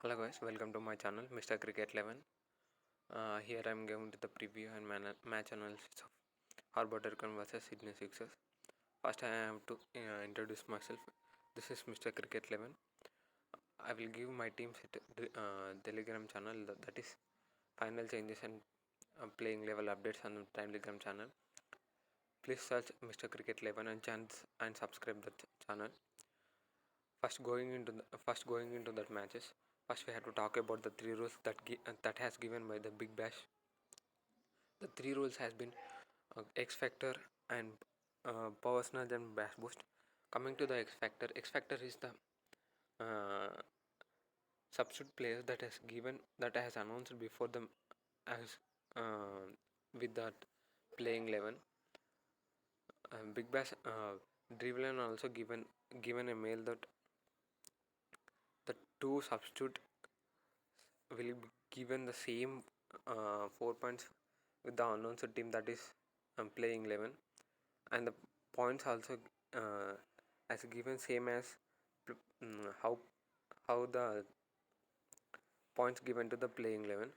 Hello guys, welcome to my channel Mr. Cricket 11. Here I am going to the preview and match analysis of Harbottercon vs Sydney Sixers. First I have to introduce myself. This is Mr. Cricket 11. I will give my team's Telegram channel, that is final changes and playing level updates on the Telegram channel. Please search Mr. Cricket 11 and subscribe the channel. First going into that matches. First we have to talk about the three rules that has given by the Big Bash. The three rules has been X Factor and Power Snatch and Bash Boost. Coming to the X Factor is the uh, substitute players that has announced before them as uh, with that playing 11. Big Bash Driveline also given a mail that the two substitute will be given the same 4 points with the announced team, that is playing 11, and the points also as given same as how the points given to the playing 11.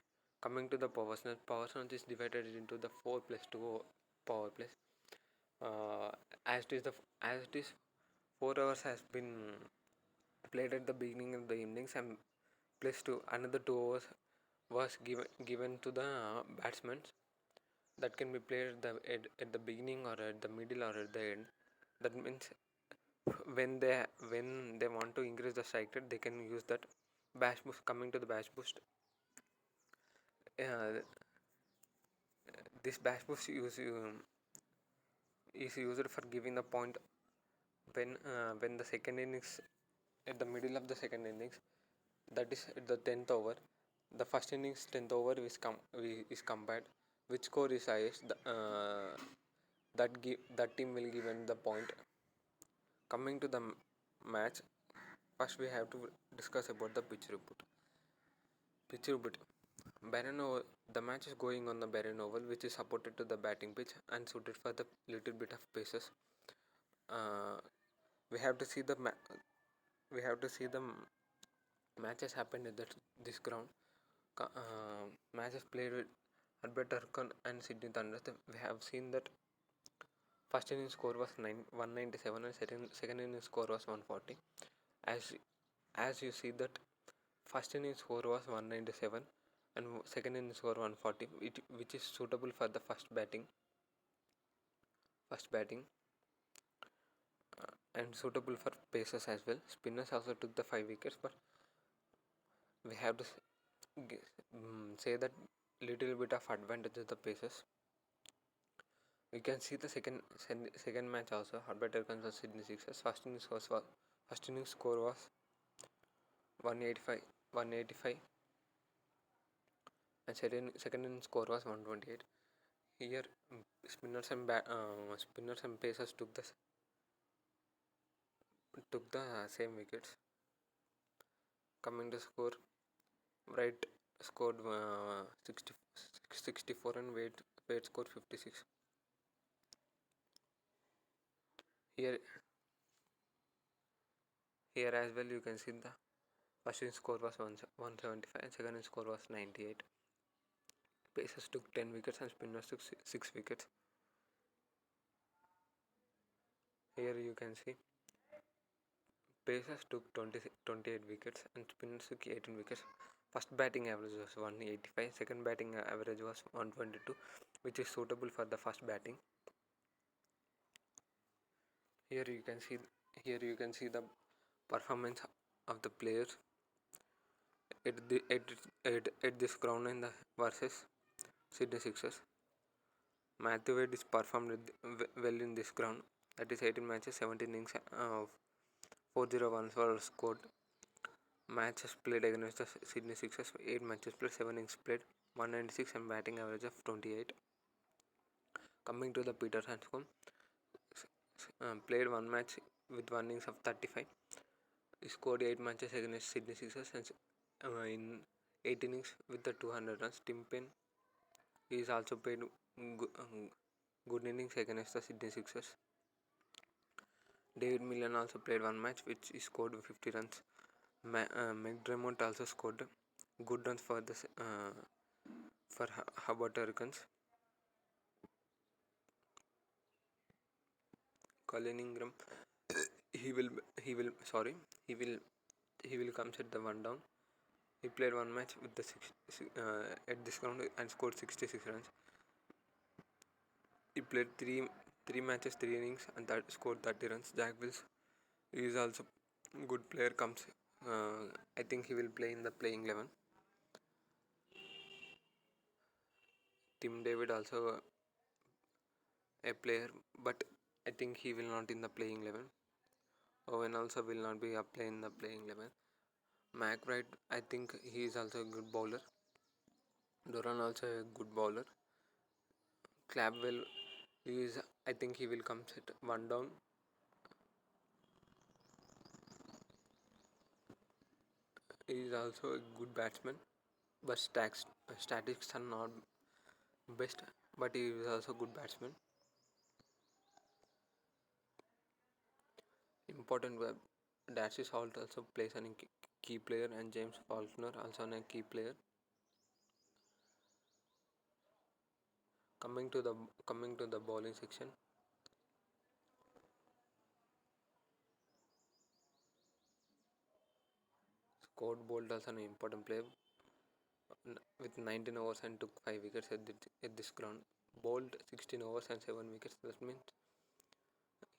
Coming to the power snatch is divided into the 4 plus 2 power plays. uh, as it is the as it is 4 hours has been played at the beginning of the evenings, and plus 2 another 2 hours was given to the batsmen, that can be played at the beginning or at the middle or at the end. That means when they want to increase the strike rate, they can use that bash boost. Coming to the bash boost, uh, this bash boost is used for giving the point when the second innings, at the middle of the second innings, that is at the 10th over. The first innings 10th over is compared, which score is highest, that team will given the point. Coming to the match, first we have to discuss about the pitch report. Pitch report. Barren Oval. The match is going on the Barren Oval, which is supported to the batting pitch and suited for the little bit of paces. Uh, we have to see the matches happened at this ground. Matches played with Herbert Turkon and Sydney Thunder. We have seen that first inning score was 197 and second inning score was 140. As as you see that first inning score was 197 and second inning score 140, which is suitable for the first batting and suitable for pacers as well. Spinners also took the 5 wickets, but we have to say that little bit of advantage of the pacers. You can see the second match also. Herbert Turkon Sydney Sixers. First inning score was 185, 185, and second inning score was 128. Here, spinners and pacers took the same wickets. Coming to score, Wright scored 64 and Wade scored 56. Here here as well you can see the first inning score was 175 and second inning score was 98. Pacers took 10 wickets and spinners took 6 wickets. Here you can see Pacers took 28 wickets and spinners took 18 wickets. First batting average was 185, second batting average was 122, which is suitable for the first batting. Here you can see the performance of the players at this ground in the versus Sydney Sixers. Matthew Wade is performed well in this ground. That is 18 matches, 17 innings, 401 were scored. Matches played against the Sydney Sixers: 8 matches played, 7 innings played, 196 and batting average of 28. Coming to the Peter Handscomb, played one match with 1 innings of 35. He scored 8 matches against Sydney Sixers and in 8 innings with the 200 runs. Tim Paine is also played good innings against the Sydney Sixers. David Millen also played one match which he scored 50 runs. McDermott also scored good runs for the Hubbard Hurricanes. Colin Ingram, he will he will sorry he will he will come set the one down. He played one match with the at this ground and scored 66 runs. He played three matches, three innings, and that scored 30 runs. Jack Wills is also good player. Comes, I think he will play in the playing 11. Tim David also a player, but I think he will not in the playing 11. Owen also will not be up play in the playing 11. Mac Wright, I think he is also a good bowler. Duran also a good bowler. Clapwell is, I think he will come set one down. He is also a good batsman, but statistics are not best. But he is also good batsman. Important web. Darcy Salt also plays a key player, and James Faulkner also a key player. Coming to the bowling section. Scott Bolt also an important player with 19 overs and took 5 wickets at this ground. Bolt 16 overs and 7 wickets. That means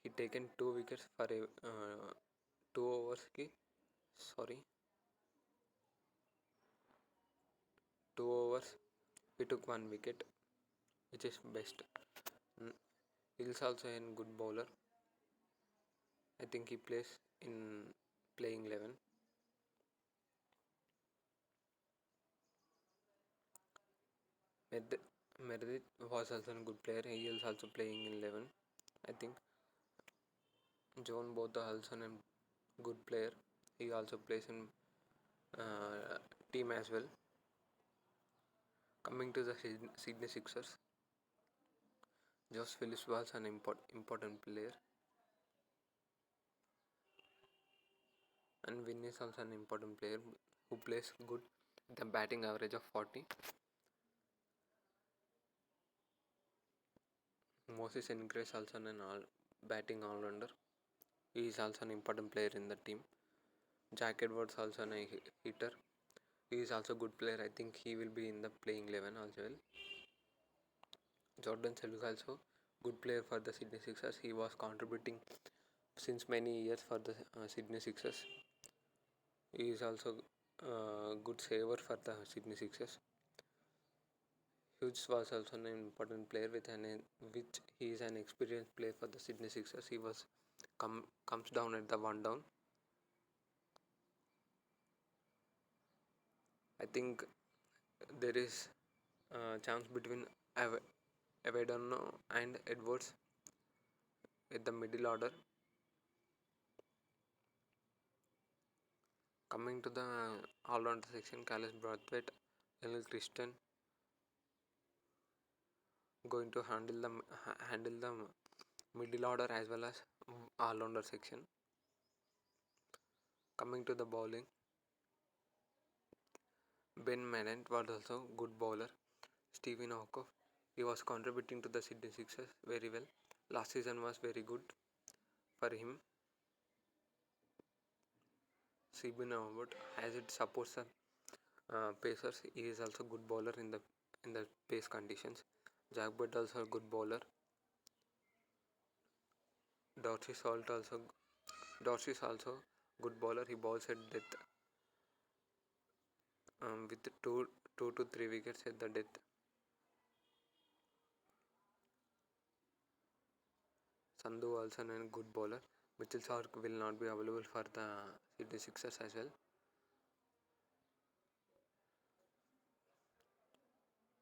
he taken 2 wickets for a 2 overs ki sorry 2 overs he took 1 wicket, which is best. He is also a good bowler. I think he plays in playing 11. Meredith was also a good player. He is also playing in 11. I think John Botha also a good player. He also plays in team as well. Coming to the Sydney Sixers, Josh Phillips was an important player, and Vin is also an important player who plays good with a batting average of 40. Moses Ingres also an batting all-rounder. He is also an important player in the team. Jack Edwards also a hitter. He is also a good player. I think he will be in the playing 11 as well. Jordan Selvac also good player for the Sydney Sixers. He was contributing since many years for the Sydney Sixers. He is also a good saver for the Sydney Sixers. Hughes was also an important player which he is an experienced player for the Sydney Sixers. He was comes down at the one down. I think there is a chance between Avedano and Edwards with the middle order. Coming to the all-rounder section, Calais Brathwaite, Daniel Christian going to handle the middle order as well as all-rounder section. Coming to the bowling, Ben Mannant was also good bowler. Stephen Hawkov, he was contributing to the Sydney Sixers very well. Last season was very good for him. Stephen Howard, as it supports the pacers, he is also good bowler in the pace conditions. Jack Butt also a good bowler. Dorsey is also good bowler. He bowls at death with two to three wickets at the death. Sandhu also a good bowler. Mitchell Starc will not be available for the Sydney Sixers as well.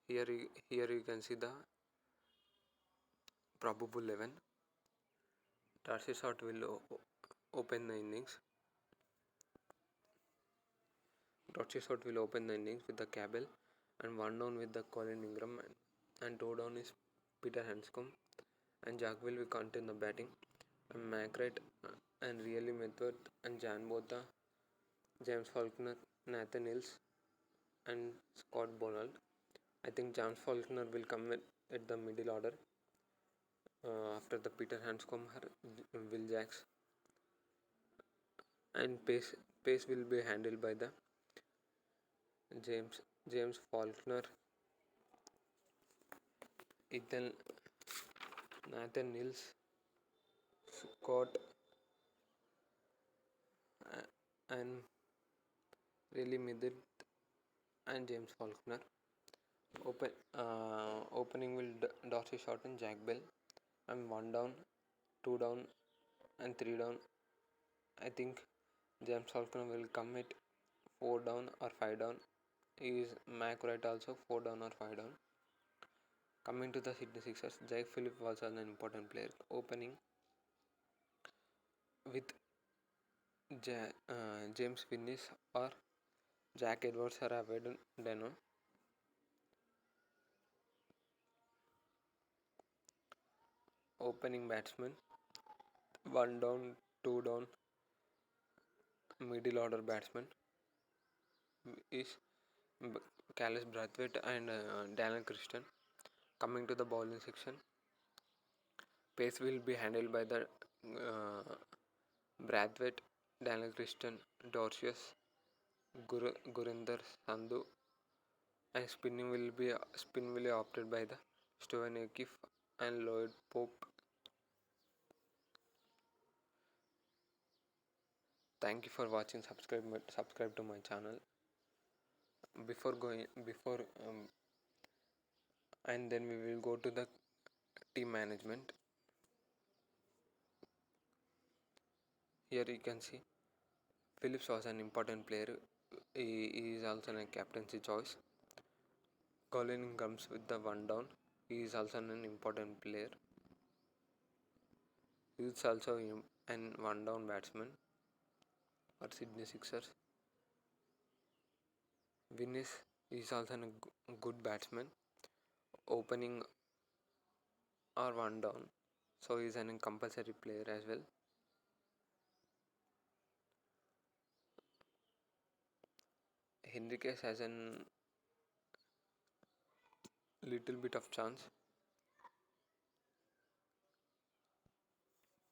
Here you can see the probable 11. Darcy Short will open the innings. Darcy Short will open the innings with the Cabell, and one down with the Colin Ingram, and two down is Peter Hanscom, and Jack will continue the batting. And McRae and Really Method and Jan Botha James Faulkner, Nathan Hills, and Scott Bonald. I think James Faulkner will come at the middle order after the Peter Hanscom, Will Jacks, and pace will be handled by the James James Faulkner, Ethan Nathan Nils, Scott, and really Midit and James Faulkner. Opening will Darcy Shorten, Jack Bell. I'm one down, two down, and three down. I think James Faulkner will come at four down or five down. He is Mac Wright also four down or five down. Coming to the Sydney Sixers, Jake Phillips was an important player. Opening with James Finnis or Jack Edwards or Avedon Deno. Opening batsman, one down, two down, middle order batsman is Callis Brathwaite and Daniel Christian. Coming to the bowling section, pace will be handled by the Brathwaite, Daniel Christian, Dorcius, Gurinder Sandhu, and spin will be opted by the Steven O'Keefe and Lloyd Pope. Thank you for watching. Subscribe to my channel. Before and then we will go to the team management. Here you can see Phillips was an important player. He is also a captaincy choice. Colin comes with the one down. He is also an important player. He is also an one down batsman for Sydney Sixers. Vinnis is also a good batsman, opening or one down, so he is an compulsory player as well. Henriquez has a little bit of chance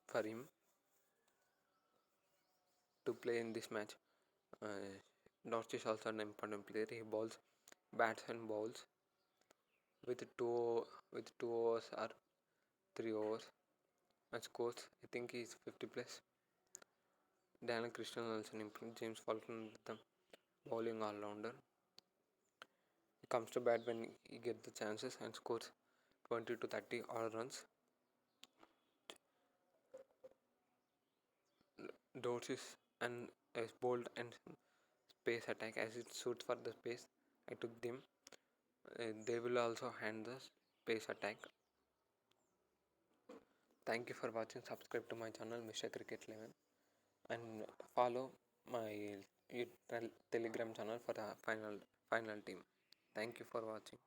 for him to play in this match. North is also an important player. He bats and bowls with two overs or 3 overs and scores. I think he is 50 plus. Daniel Christian also an important. James Faulkner the bowling all rounder. He comes to bat when he gets the chances and scores 20 to 30 all runs. Dorsis and is bold and space attack as it suits for the space. I took them. They will also hand the space attack. Thank you for watching. Subscribe to my channel Mr. Cricket 11 and follow my Telegram channel for the final team. Thank you for watching.